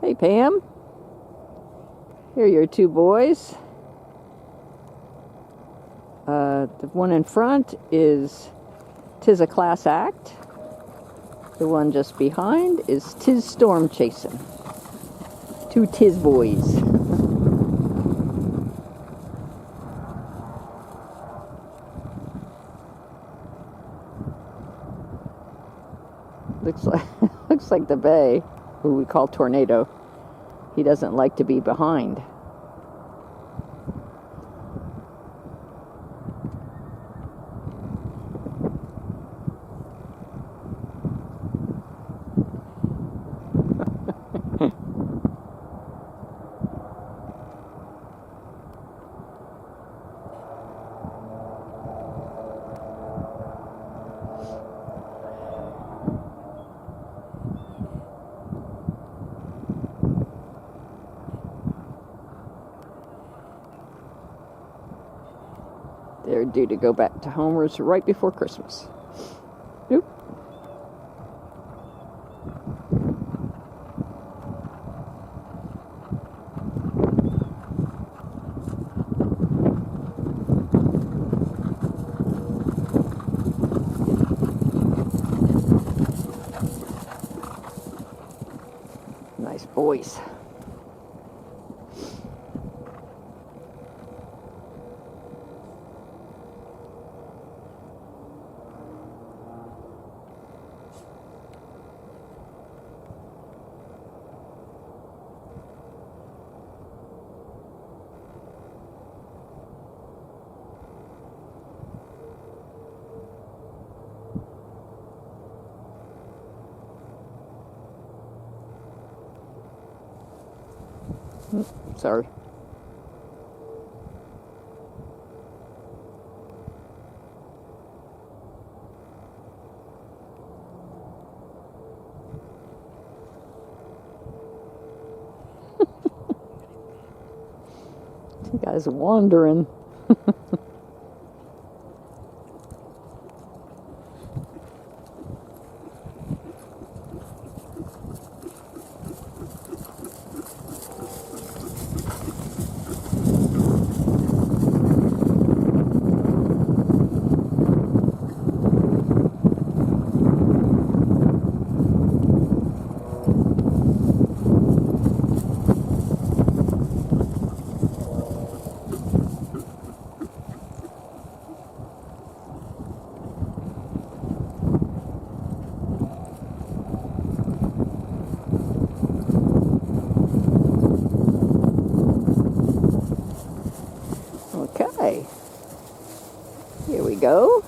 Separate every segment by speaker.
Speaker 1: Hey, Pam. Here are your two boys. The one in front is "'Tis a Class Act." The one just behind is "'Tis Storm Chasin'." Two Tiz boys. looks like the Bay, who we call Tornado. He doesn't like to be behind. They're due to go back to Homer's right before Christmas. Oop. Nice boys. Sorry. You guys are wandering. Okay, here we go.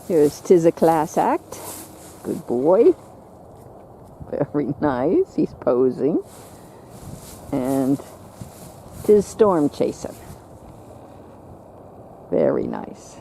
Speaker 1: Here's "'Tis a Class Act." Good boy. Very nice. He's posing. And "'Tis Storm Chasin'." Very nice.